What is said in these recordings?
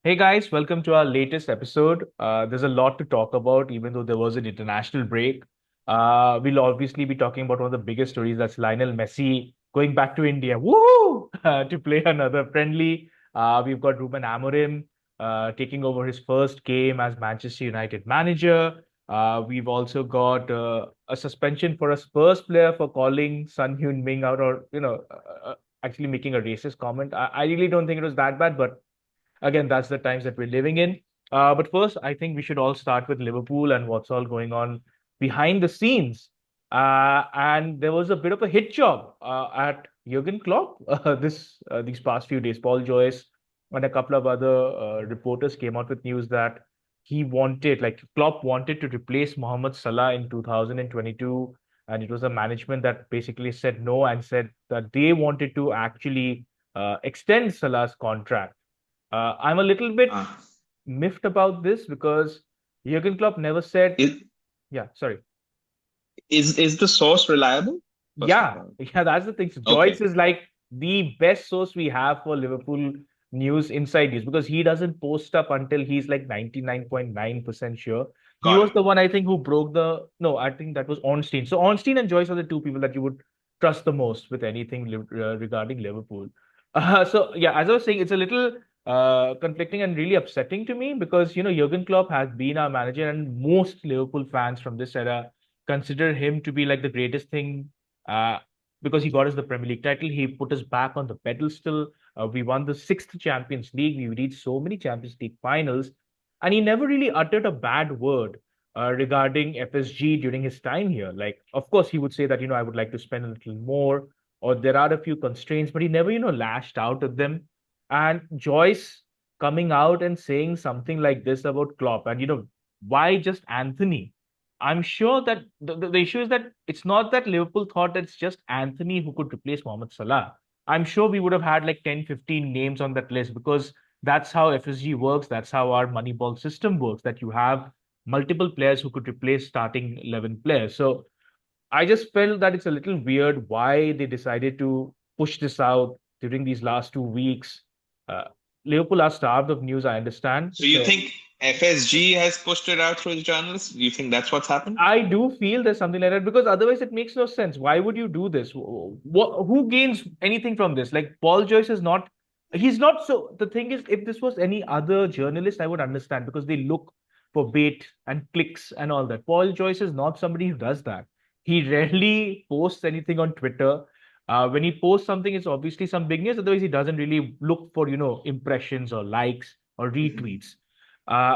Hey guys, welcome to our latest episode. There's a lot to talk about, even though there was an international break. We'll obviously be talking about one of the biggest stories, that's Lionel Messi going back to India, woohoo, to play another friendly. We've got Ruben Amorim taking over his first game as Manchester United manager. We've also got a suspension for a Spurs player for calling Sun Heung-min out, or actually making a racist comment. I really don't think it was that bad, but again, that's the times that we're living in. But first, I think we should all start with Liverpool and what's all going on behind the scenes. And there was a bit of a hit job at Jurgen Klopp these past few days. Paul Joyce and a couple of other reporters came out with news that Klopp wanted to replace Mohamed Salah in 2022, and it was a management that basically said no and said that they wanted to actually extend Salah's contract. I'm a little bit Uh, miffed about this because Jurgen Klopp never said, is, yeah, sorry. is the source reliable? First of Yeah, all, yeah, that's the thing. So Joyce okay, is like the best source we have for Liverpool news, inside news, because he doesn't post up until he's like 99.9% sure. He got was it. the one, I think, who broke the, no, I think that was Ornstein. So Ornstein and Joyce are the two people that you would trust the most with anything regarding Liverpool. So yeah, as I was saying, it's a little conflicting and really upsetting to me because, Jurgen Klopp has been our manager, and most Liverpool fans from this era consider him to be like the greatest thing uh, because he got us the Premier League title. He put us back on the pedestal. We won the sixth Champions League. We reached so many Champions League finals, and he never really uttered a bad word regarding FSG during his time here. Like, of course, he would say that I would like to spend a little more, or there are a few constraints, but he never lashed out at them. And Joyce coming out and saying something like this about Klopp, and why just Anthony? I'm sure that the issue is that it's not that Liverpool thought that it's just Antony who could replace Mohamed Salah. I'm sure we would have had like 10, 15 names on that list because that's how FSG works. That's how our Moneyball system works, that you have multiple players who could replace starting 11 players. So I just felt that it's a little weird why they decided to push this out during these last 2 weeks. Uh, Liverpool are starved of news, I understand. So you So think FSG has pushed it out through its journalists? Do you think that's what's happened? I do feel there's something like that because otherwise it makes no sense. Why would you do this? Who gains anything from this? Like Paul Joyce is not, he's not. So the thing is, if this was any other journalist, I would understand because they look for bait and clicks and all that. Paul Joyce is not somebody who does that. He rarely posts anything on Twitter. When he posts something, it's obviously some big news. Otherwise, he doesn't really look for, impressions or likes or Mhm. retweets.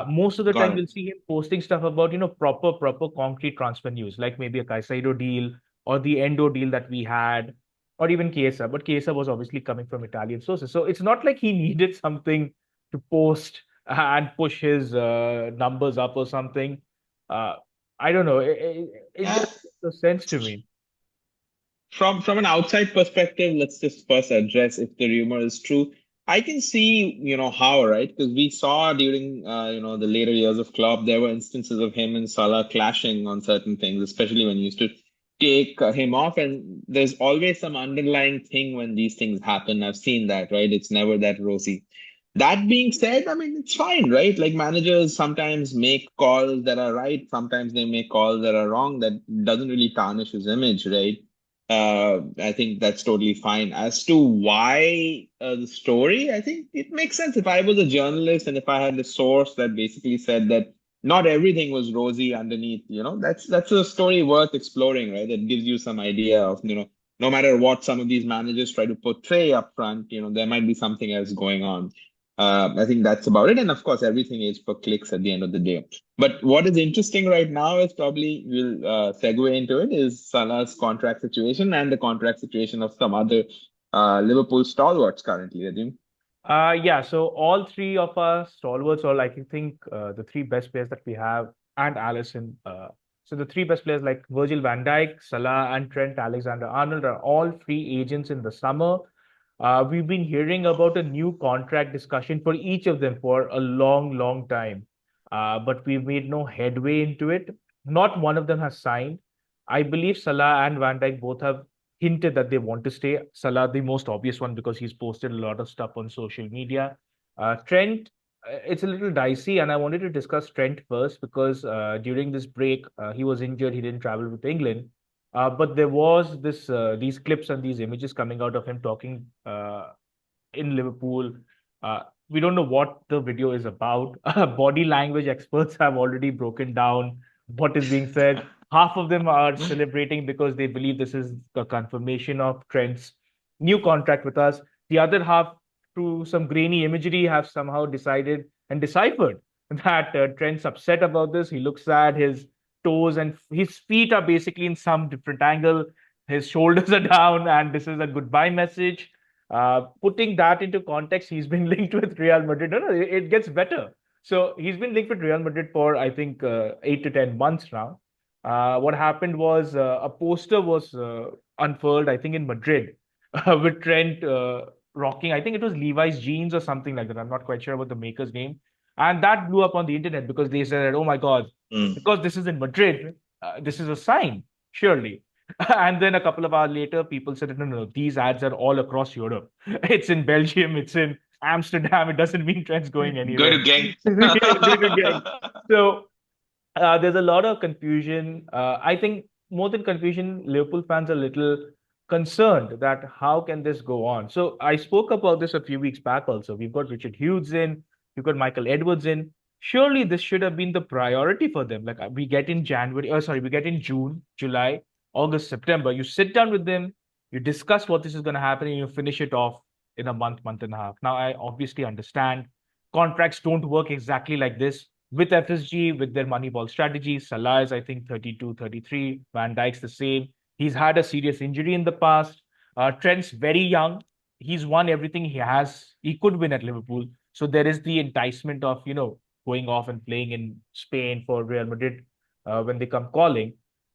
Most of the Got time, it. you'll see him posting stuff about, proper concrete transfer news, like maybe a Caicedo deal or the Endo deal that we had, or even Chiesa. But Chiesa was obviously coming from Italian sources. So it's not like he needed something to post and push his numbers up or something. Uh, I don't know. It Yeah. just makes no sense to me. From an outside perspective, let's just first address if the rumor is true. I can see, how, right? Because we saw during, the later years of Klopp, there were instances of him and Salah clashing on certain things, especially when he used to take him off. And there's always some underlying thing when these things happen. I've seen that, right? It's never that rosy. That being said, I mean, it's fine, right? Like managers sometimes make calls that are right, sometimes they make calls that are wrong. That doesn't really tarnish his image, right? I think that's totally fine. As to why the story, I think it makes sense. If I was a journalist and if I had a source that basically said that not everything was rosy underneath, that's a story worth exploring, right? That gives you some idea of, no matter what some of these managers try to portray up front, there might be something else going on. I think that's about it. And of course, everything is for clicks at the end of the day. But what is interesting right now is probably we'll segue into it is Salah's contract situation and the contract situation of some other Liverpool stalwarts currently, Radim. Yeah, so all three of our stalwarts, or like I think the three best players that we have, and Allison. So the three best players like Virgil van Dijk, Salah, and Trent Alexander-Arnold are all free agents in the summer. We've been hearing about a new contract discussion for each of them for a long, long time, but we've made no headway into it. Not one of them has signed. I believe Salah and Van Dijk both have hinted that they want to stay. Salah, the most obvious one, because he's posted a lot of stuff on social media. Trent, it's a little dicey, and I wanted to discuss Trent first because during this break, he was injured. He didn't travel with England. But there was these clips and these images coming out of him talking in Liverpool. We don't know what the video is about. Body language experts have already broken down what is being said. Half of them are celebrating because they believe this is the confirmation of Trent's new contract with us. The other half, through some grainy imagery, have somehow decided and deciphered that Trent's upset about this. He looks sad. His toes and his feet are basically in some different angle. His shoulders are down, and this is a goodbye message. Putting that into context, he's been linked with Real Madrid. No, no, it gets better. So he's been linked with Real Madrid for, I think, 8 to 10 months now. What happened was a poster was unfurled, I think, in Madrid with Trent rocking, I think it was Levi's jeans or something like that. I'm not quite sure about the maker's name. And that blew up on the internet because they said, oh my God, Mm. because this is in Madrid, this is a sign, surely. And then a couple of hours later, people said, no, no, no, these ads are all across Europe. It's in Belgium, it's in Amsterdam. It doesn't mean Trent's going Go anywhere. to gang. Go to gang. So there's a lot of confusion. I think more than confusion, Liverpool fans are a little concerned that how can this go on? So I spoke about this a few weeks back also. We've got Richard Hughes in, we've got Michael Edwards in. Surely this should have been the priority for them. Like we get in January, oh sorry, we get in June, July, August, September. You sit down with them, you discuss what this is going to happen, and you finish it off in a month, month and a half. Now I obviously understand contracts don't work exactly like this with FSG, with their Moneyball strategy. Salah is, I think, 32, 33. Van Dijk's the same. He's had a serious injury in the past. Trent's very young. He's won everything he has. He could win at Liverpool. So there is the enticement of, going off and playing in Spain for Real Madrid when they come calling.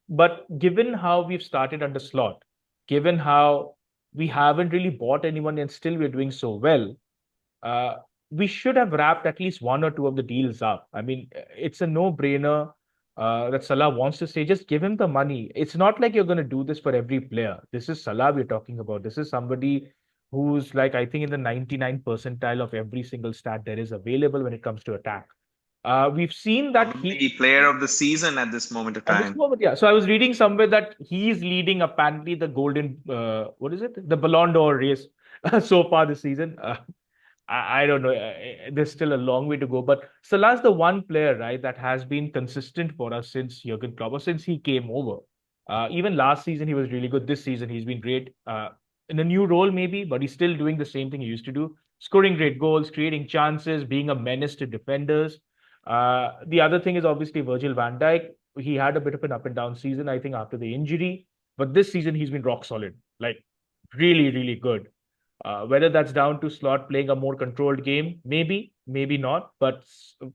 But given how we've started under Slot, given how we haven't really bought anyone and still we're doing so well, uh, we should have wrapped at least one or two of the deals up. I mean, it's a no-brainer that Salah wants to stay. Just give him the money. It's not like you're going to do this for every player. This is Salah we're talking about. This is somebody who's like, I think, in the 99 percentile of every single stat there is available when it comes to attack. We've seen that he, Probably player of the season at this moment of at this time. moment, yeah. So I was reading somewhere that he's leading apparently the golden, what is it? The Ballon d'Or race so far this season. I don't know. There's still a long way to go, but Salah's the one player, right, that has been consistent for us since Jurgen Klopp, or since he came over. Even last season, he was really good. This season, he's been great in a new role, maybe, but he's still doing the same thing he used to do, scoring great goals, creating chances, being a menace to defenders. The other thing is obviously Virgil van Dijk. He had a bit of an up and down season, I think, after the injury, but this season he's been rock solid, like really, really good. Whether that's down to Slot playing a more controlled game, maybe, maybe not. But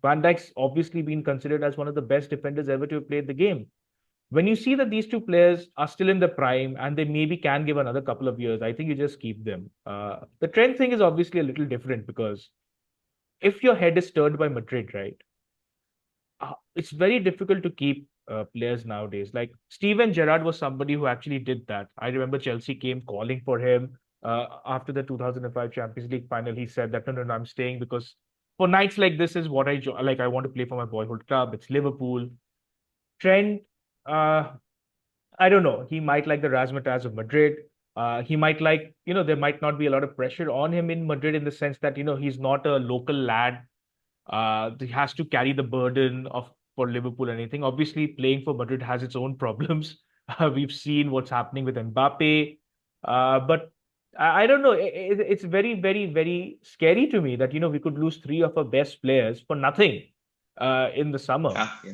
Van Dijk's obviously been considered as one of the best defenders ever to have played the game. When you see that these two players are still in the prime and they maybe can give another couple of years, I think you just keep them. The Trent thing is obviously a little different because if your head is turned by Madrid, right, it's very difficult to keep players nowadays. Like Steven Gerrard was somebody who actually did that. I remember Chelsea came calling for him after the 2005 Champions League final. He said that no, no, no, I'm staying because for nights like this is what like. I want to play for my boyhood club. It's Liverpool. Trent, uh, I don't know. He might like the razzmatazz of Madrid. He might like, there might not be a lot of pressure on him in Madrid in the sense that, he's not a local lad he has to carry the burden of for Liverpool or anything. Obviously, playing for Madrid has its own problems. We've seen what's happening with Mbappe, but I don't know. It's very, very, very scary to me that we could lose three of our best players for nothing in the summer. Yeah.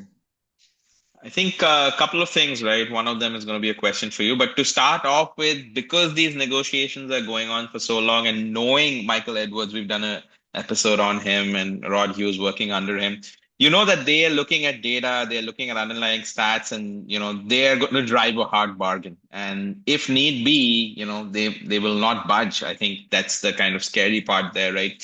I think a couple of things, right? One of them is going to be a question for you. But to start off with, because these negotiations are going on for so long and knowing Michael Edwards, we've done an episode on him and Rod Hughes working under him. You know that they are looking at data, they're looking at underlying stats, and they are going to drive a hard bargain. And if need be, they will not budge. I think that's the kind of scary part there, right?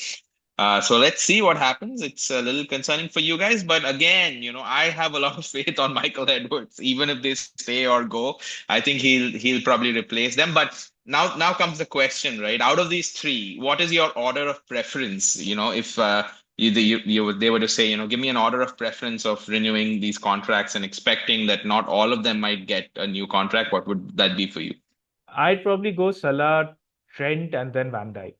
So let's see what happens. It's a little concerning for you guys, but again, I have a lot of faith on Michael Edwards. Even if they stay or go, I think he'll probably replace them. But now comes the question, right? Out of these three, what is your order of preference? If they were to say, give me an order of preference of renewing these contracts and expecting that not all of them might get a new contract, what would that be for you? I'd probably go Salah, Trent, and then Van Dijk.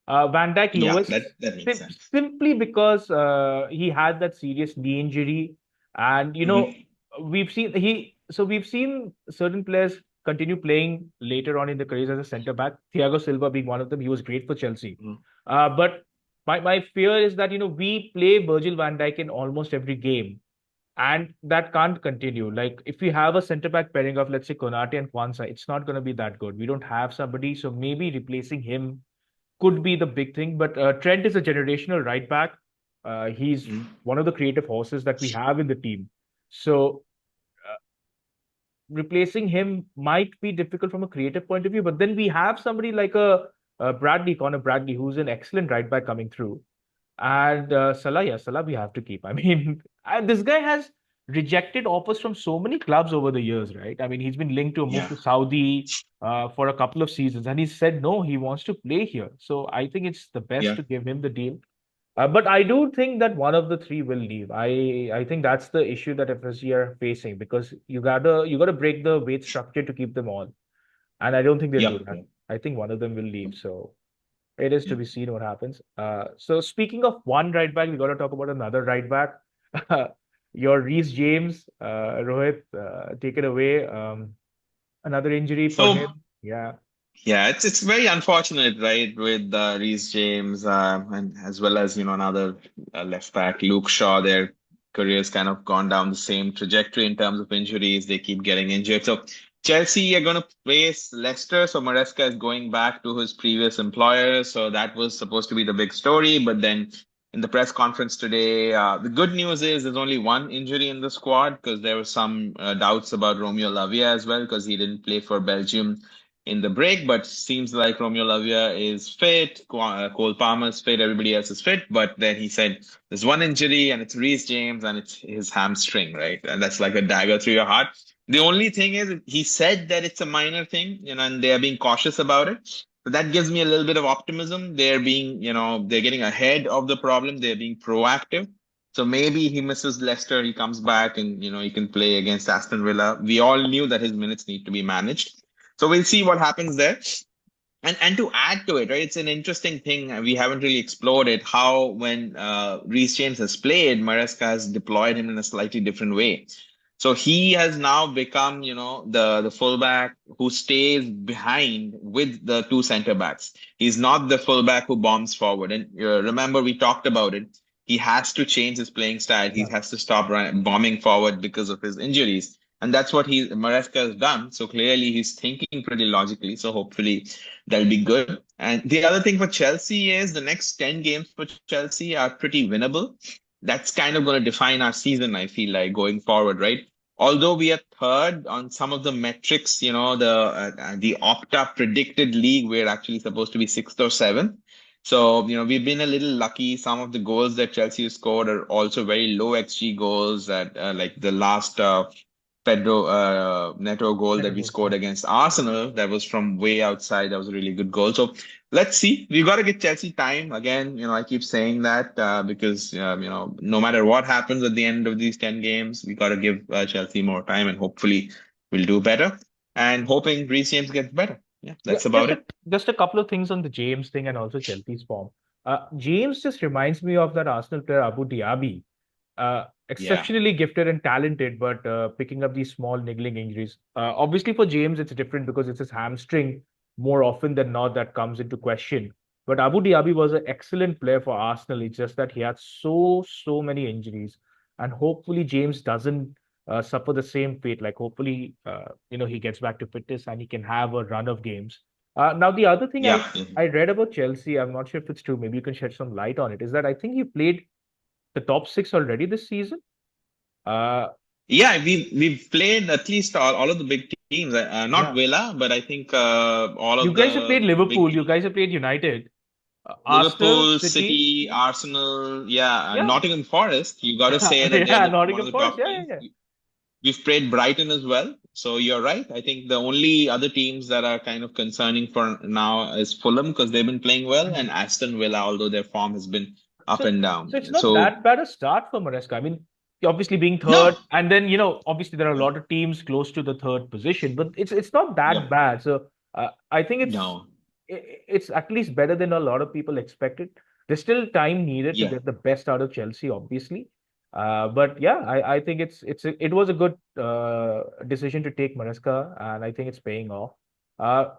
Van Dijk Yeah, that lowest that makes sense. simply because he had that serious knee injury, and Hmm. we've seen certain players continue playing later on in the careers as a centre back. Thiago Silva being one of them, he was great for Chelsea. But my fear is that we play Virgil van Dijk in almost every game, and that can't continue. Like if we have a centre back pairing of, let's say, Konate and Kwanzaa, it's not going to be that good. We don't have somebody, so maybe replacing him could be the big thing. But Trent is a generational right back. He's one of the creative horses that we have in the team. So uh, replacing him might be difficult from a creative point of view. But then we have somebody like Connor Bradley, who's an excellent right back coming through. And Salah, yeah, Salah, we have to keep. I mean, this guy has rejected offers from so many clubs over the years, right? I mean, he's been linked to a move Yeah. to Saudi for a couple of seasons, and he said no, he wants to play here. So I think it's the best Yeah. to give him the deal. But I do think that one of the three will leave. I think that's the issue that FSG are facing, because you gotta break the weight structure to keep them all, and I don't think they'll do Yep. that. I think one of them will leave. So it is to be seen what happens. So speaking of one right back, we got to talk about another right back. Your Reece James, Rohit, take it away. Another injury for So him. Yeah, yeah, it's very unfortunate, right, with Reece James and as well as another left back, Luke Shaw. Their careers kind of gone down the same trajectory in terms of injuries. They keep getting injured. So Chelsea are going to face Leicester. So Maresca is going back to his previous employer. So that was supposed to be the big story. But then in the press conference today, the good news is there's only one injury in the squad because there were some doubts about Romeo Lavia as well because he didn't play for Belgium in the break, but seems like Romeo Lavia is fit. Cole Palmer's fit. Everybody else is fit. But then he said there's one injury and it's Reece James and it's his hamstring, right? And that's like a dagger through your heart. The only thing is he said that it's a minor thing, and they are being cautious about it. So that gives me a little bit of optimism. They're being, they're getting ahead of the problem. They're being proactive. So maybe he misses Leicester, he comes back and he can play against Aston Villa. We all knew that his minutes need to be managed. So we'll see what happens there. And to add to it, right, it's an interesting thing. We haven't really explored it, how when Reece James has played, Maresca has deployed him in a slightly different way. So he has now become, the fullback who stays behind with the two center backs. He's not the fullback who bombs forward. And remember, we talked about it. He has to change his playing style. He yeah, has to stop bombing forward because of his injuries. And that's what Maresca has done. So clearly he's thinking pretty logically. So hopefully that'll be good. And the other thing for Chelsea is the next 10 games for Chelsea are pretty winnable. That's kind of going to define our season, I feel like, going forward, right? Although we are third on some of the metrics, the Opta predicted league, we're actually supposed to be sixth or seventh. So, we've been a little lucky. Some of the goals that Chelsea has scored are also very low XG goals that like the last Pedro Neto goal better that we goal. scored against Arsenal. That was from way outside. That was a really good goal. So let's see. We've got to get Chelsea time. Again, I keep saying that because, no matter what happens at the end of these 10 games, we got to give Chelsea more time and hopefully we'll do better. And hoping Reece James gets better. Yeah, Yeah, that's about it. just a couple of things on the James thing and also Chelsea's form. James just reminds me of that Arsenal player Abu Dhabi, Yeah. exceptionally gifted and talented, but picking up these small niggling injuries. Obviously, for James, it's different because it's his hamstring more often than not that comes into question. But Abu Dhabi was an excellent player for Arsenal. It's just that he had so many injuries, and hopefully James doesn't suffer the same fate. Like hopefully, he gets back to fitness and he can have a run of games. Now, the other thing Yeah. I read about Chelsea, I'm not sure if it's true. Maybe you can shed some light on it. Is that I think he played the top six already this season. Uh, Yeah, we've played at least all of the big teams. Not yeah. Villa, but I think all You of guys have played the big Liverpool. You teams. guys have played United, Arsenal, Liverpool, City. City, Arsenal, yeah, and Yeah. Nottingham Forest. You got to say that they're Yeah, one of Nottingham the Forest. top Yeah, yeah, teams. yeah. We've played Brighton as well. So you're right. I think the only other teams that are kind of concerning for now is Fulham because they've been playing well, and Mhm. Aston Villa, although their form has been up So, and so down. it's not So that bad a start for Maresca. I mean, obviously being no, third, and then obviously there are a lot of teams close to the third position, but it's not that yep, bad. So I think no, it's at least better than a lot of people expected. There's still time needed to yeah, get the best out of Chelsea, obviously. But yeah, I think it was a good decision to take Maresca, and I think it's paying off.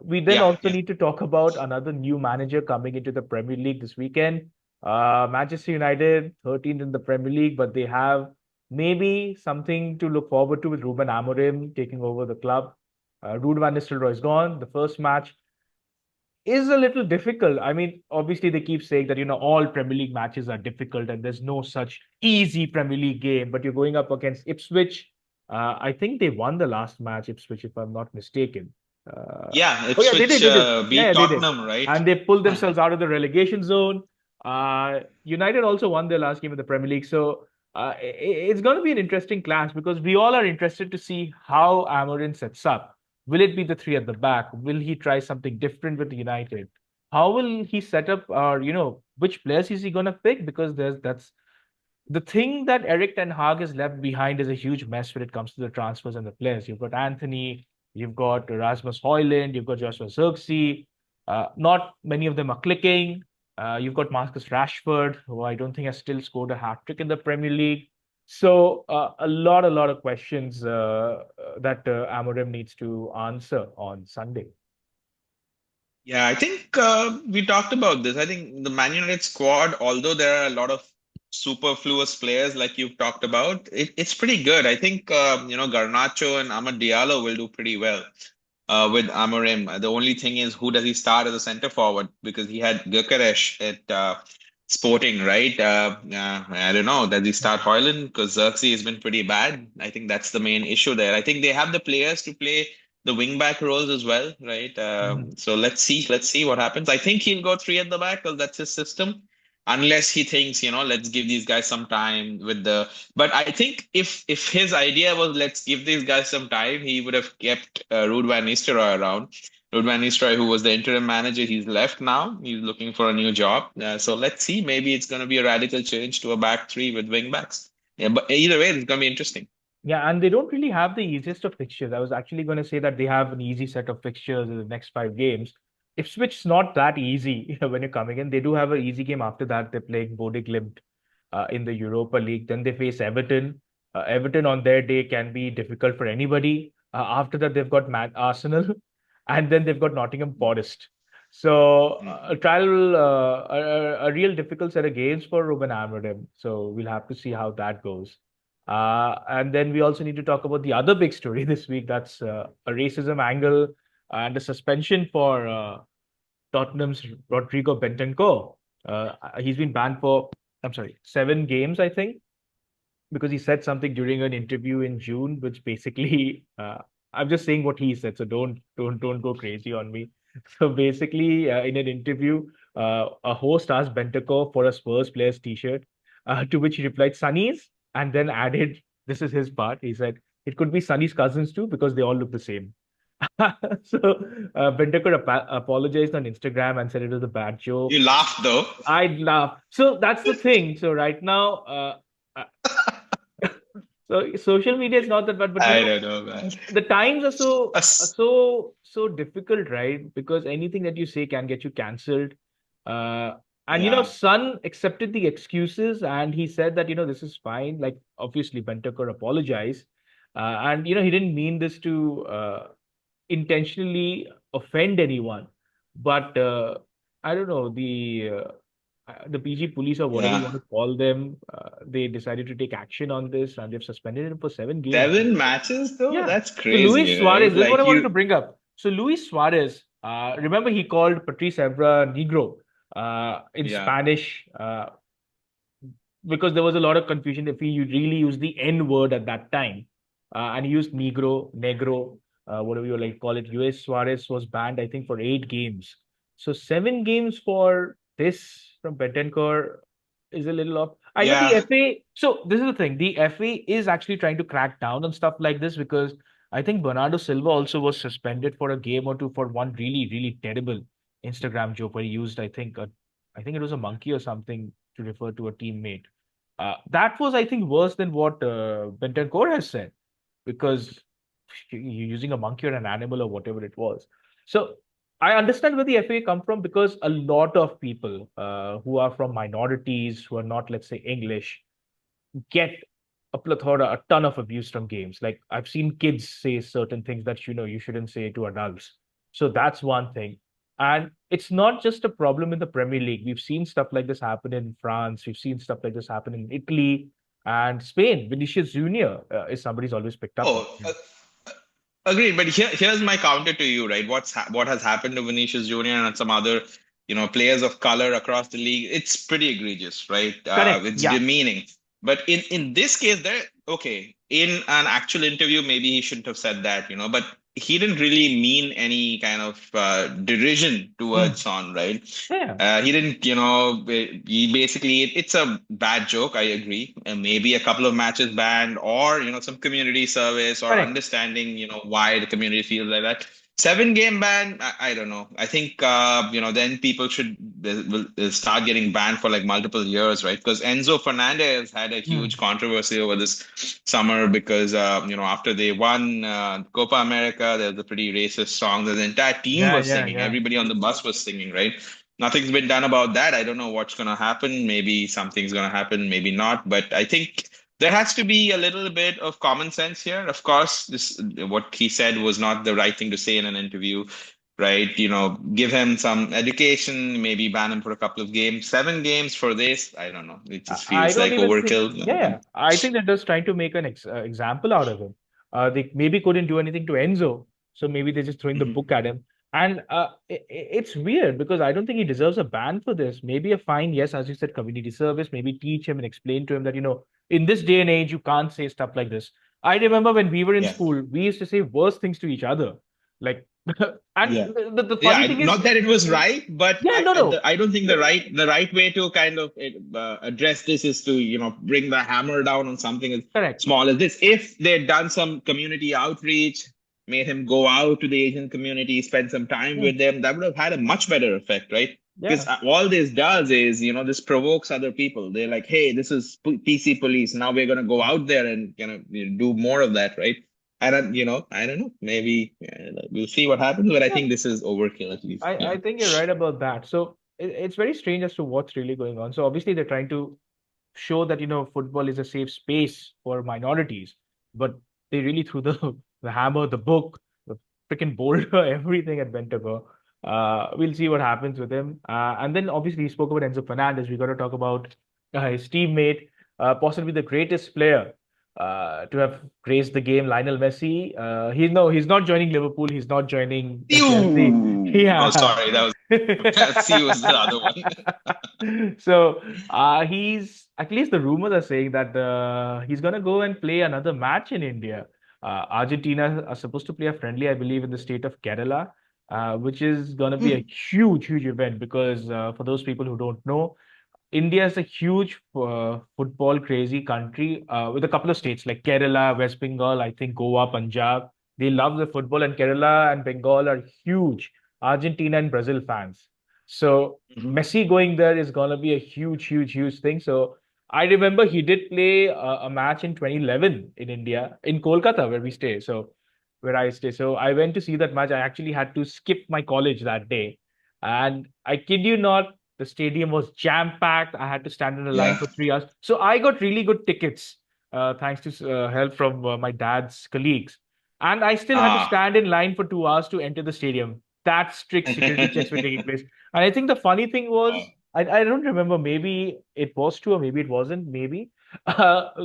We then yeah, also yeah. need to talk about another new manager coming into the Premier League this weekend. Manchester United, 13th in the Premier League, but they have maybe something to look forward to with Ruben Amorim taking over the club. Ruud van Nistelrooy is gone. The first match is a little difficult. I mean, obviously they keep saying that all Premier League matches are difficult and there's no such easy Premier League game. But you're going up against Ipswich. I think they won the last match, Ipswich, if I'm not mistaken. Yeah, Oh yeah, they Ipswich did, they did. Yeah, beat they did, Tottenham, right? and they pulled themselves out of the relegation zone. United also won their last game in the Premier League, so it's going to be an interesting clash because we all are interested to see how Amorim sets up. Will it be the three at the back? Will he try something different with United? How will he set up, or which players is he going to pick? Because that's the thing that Eric Ten Hag has left behind is a huge mess when it comes to the transfers and the players. You've got Antony, you've got Rasmus Højlund, you've got Joshua Zirkzee. Not many of them are clicking. You've got Marcus Rashford, who I don't think has still scored a hat trick in the Premier League. So a lot of questions that Amorim needs to answer on Sunday. Yeah, I think we talked about this. I think the Man United squad, although there are a lot of superfluous players like you've talked about, it's pretty good. I think Garnacho and Amad Diallo will do pretty well with Amorim. The only thing is, who does he start as a center forward? Because he had Gyökeres at Sporting, right? I don't know. Does he start Højlund? Because Xerxes has been pretty bad. I think that's the main issue there. I think they have the players to play the wing back roles as well, right? Mhm. So let's see what happens. I think he'll go three at the back because that's his system. Unless he thinks, let's give these guys some time with the. But I think if his idea was let's give these guys some time, he would have kept Ruud van Nistelrooy around. Ruud van Nistelrooy, who was the interim manager, he's left now. He's looking for a new job. So let's see. Maybe it's going to be a radical change to a back three with wing backs. Yeah, but either way, it's going to be interesting. Yeah, and they don't really have the easiest of fixtures. I was actually going to say that they have an easy set of fixtures in the next 5 games. Ipswich's not that easy when you're coming in. They do have an easy game after that. They're playing Bode Glimt in the Europa League. Then they face Everton. Everton on their day can be difficult for anybody. After that, they've got Arsenal, and then they've got Nottingham Forest. So Mhm. a real difficult set of games for Ruben Amorim. So we'll have to see how that goes. And then we also need to talk about the other big story this week. That's a racism angle and a suspension for Tottenham's Rodrigo Bentancur. He's been banned for, I'm sorry, 7 games, I think, because he said something during an interview in June, which basically, I'm just saying what he said, so don't go crazy on me. So basically, in an interview, a host asked Bentancur for a Spurs player's T-shirt, to which he replied, "Sonny's," and then added, "This is his part." He said, "It could be Sonny's cousins too because they all look the same." So Bentancur apologized on Instagram and said it was a bad joke. You laughed though. I laugh. So that's the thing. So right now, so social media is not that bad, but I don't know, man. the times are so Us- so difficult, right? Because anything that you say can get you cancelled. Uh, and Yeah. Sun accepted the excuses and he said that this is fine. Like obviously Bentancur apologized, and he didn't mean this to intentionally offend anyone, but I don't know the PG police or whatever you Yeah. want to call them, they decided to take action on this and they've suspended him for 7 games. 7 matches though? Yeah. That's So Luis crazy, Suarez, right? this is what I Like wanted to you, bring up. So Luis Suarez, remember he called Patrice Evra Negro in yeah. Spanish because there was a lot of confusion if he really used the N word at that time. And he used Negro, whatever you like call it. US Suarez was banned, I think, for 8 games. So 7 games for this from Betancourt is a little off. I know the Yeah. FA. So this is the thing. The FA is actually trying to crack down on stuff like this because I think Bernardo Silva also was suspended for a game or two for one really, really terrible Instagram joke where he used, I think it was a monkey or something to refer to a teammate. That was, I think, worse than what Bentancur has said, because you're using a monkey or an animal or whatever it was. So I understand where the FA come from, because a lot of people who are from minorities, who are not, let's say, English, get a plethora, a ton of abuse from games. Like, I've seen kids say certain things that you shouldn't say to adults. So that's one thing. And it's not just a problem in the Premier League. We've seen stuff like this happen in France. We've seen stuff like this happen in Italy and Spain. Vinicius Junior is somebody's always picked up on. Oh, agreed. But here's my counter to you, right? What has happened to Vinicius Junior and some other, players of color across the league? It's pretty egregious, right? Correct. It's Yeah. demeaning. But in this case, okay, in an actual interview, maybe he shouldn't have said that, but he didn't really mean any kind of derision Mm. towards Son, right? Yeah. He didn't, he basically, it's a bad joke, I agree. And maybe a couple of matches banned, or, some community service, or Correct. understanding, why the community feels like that. 7 game ban, I don't know. I think, then people will start getting banned for like multiple years, right? Because Enzo Fernandez had a Mm. huge controversy over this summer because, after they won Copa America, there's a pretty racist song that the entire team Yeah, was yeah, singing. yeah. Everybody on the bus was singing, right? Nothing's been done about that. I don't know what's going to happen. Maybe something's going to happen, maybe not. But I think there has to be a little bit of common sense here. Of course, this what he said was not the right thing to say in an interview, right? Give him some education, maybe ban him for a couple of games. 7 games for this, I don't know. It just I feels don't like even think. overkill. Yeah, yeah. I think they're just trying to make an example out of him. They maybe couldn't do anything to Enzo, so maybe they're just throwing the Mhm. book at him. And it's weird, because I don't think he deserves a ban for this. Maybe a fine, yes, as you said, community service. Maybe teach him and explain to him that, in this day and age, you can't say stuff like this. I remember when we were in Yeah. school, we used to say worse things to each other. Like, and Yeah. the Yeah, funny thing is, not that it was right, but yeah, no, no, I don't think the right way to kind of address this is to bring the hammer down on something as correct. small as this. If they'd done some community outreach, made him go out to the Asian community, spend some time Hmm. with them, that would have had a much better effect, right? Because Yeah. all this does is, this provokes other people. They're like, hey, this is PC police. Now we're going to go out there and do more of that, right? I don't know. Maybe we'll see what happens, but I Yeah. think this is overkill at least. I Yeah. think you're right about that. So it's very strange as to what's really going on. So obviously they're trying to show that football is a safe space for minorities, but they really threw the the hammer, the book, the freaking boulder, everything at Bentancur. We'll see what happens with him. And then obviously he spoke about Enzo Fernandez. We got to talk about his teammate, possibly the greatest player to have graced the game, Lionel Messi. He's not joining Liverpool. He's not joining Chelsea. Ew. Oh, Yeah. sorry. That was C was the other one. So he's at least the rumors are saying that he's gonna go and play another match in India. Argentina are supposed to play a friendly, I believe, in the state of Kerala, which is gonna be a huge, huge event, because for those people who don't know, India is a huge football crazy country with a couple of states like Kerala, West Bengal, I think Goa, Punjab. They love the football, and Kerala and Bengal are huge Argentina and Brazil fans. So Mhm. Messi going there is going to be a huge, huge, huge thing. So I remember he did play a match in 2011 in India, in Kolkata, where we stay. So where I stay. So I went to see that match. I actually had to skip my college that day. And I kid you not, the stadium was jam-packed. I had to stand in a line Yeah. for 3 hours. So I got really good tickets, thanks to help from my dad's colleagues. And I still had to Ah. stand in line for 2 hours to enter the stadium. That strict security checks were taking place. And I think the funny thing Oh. was, I don't remember, maybe it was true or maybe it wasn't, maybe.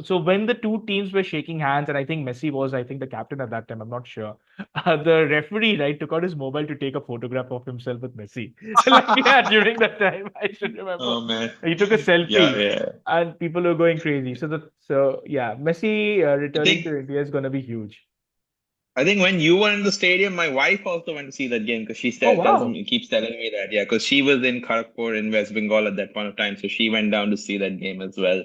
So when the two teams were shaking hands, and I think Messi was, I think, the captain at that time, I'm not sure. The referee, right, took out his mobile to take a photograph of himself with Messi. Like, yeah, during that time, I should remember. Oh man. He took a Yeah, selfie, yeah. and people were going crazy. So yeah, Messi I returning think to India is going to be huge. I think when you were in the stadium, my wife also went to see that game because she Oh tells wow. me keeps telling me that, yeah, because she was in Kharagpur in West Bengal at that point of time, so she went down to see that game as well.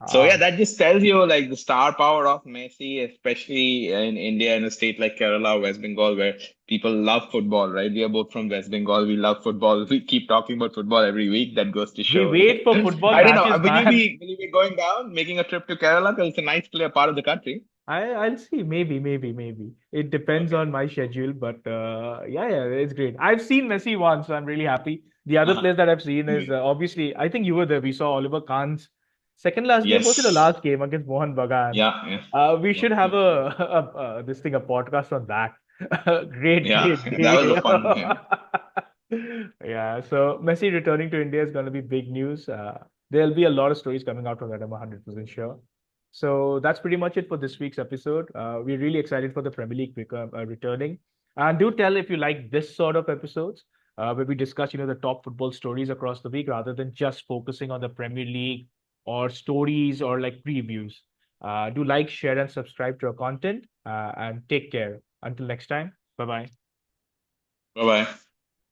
So yeah, Ah, that just tells you like the star power of Messi, especially in India, in a state like Kerala, West Bengal, where people love football, right? We are both from West Bengal. We love football. We keep talking about football every week. That goes to we show. wait for football I don't know. matches, man. Will you be going down, making a trip to Kerala? Because it's a nice play, part of the country. I'll see. Maybe. It depends Okay. on my schedule, but yeah, it's great. I've seen Messi once, so I'm really happy. The other place that I've seen is obviously, I think you were there. We saw Oliver Kahn's second last game. Was it the Yes. last game against Mohan Bagan? Yeah. Yeah. We Yeah. should have Yeah. a podcast on that. Great, Yeah. great That was a day. fun game. Yeah, so Messi returning to India is going to be big news. There'll be a lot of stories coming out from that. I'm 100% sure. So that's pretty much it for this week's episode. We're really excited for the Premier League returning. And do tell if you like this sort of episodes where we discuss, the top football stories across the week rather than just focusing on the Premier League or stories or like previews. Do like, share, and subscribe to our content and take care. Until next time, bye bye. Bye bye.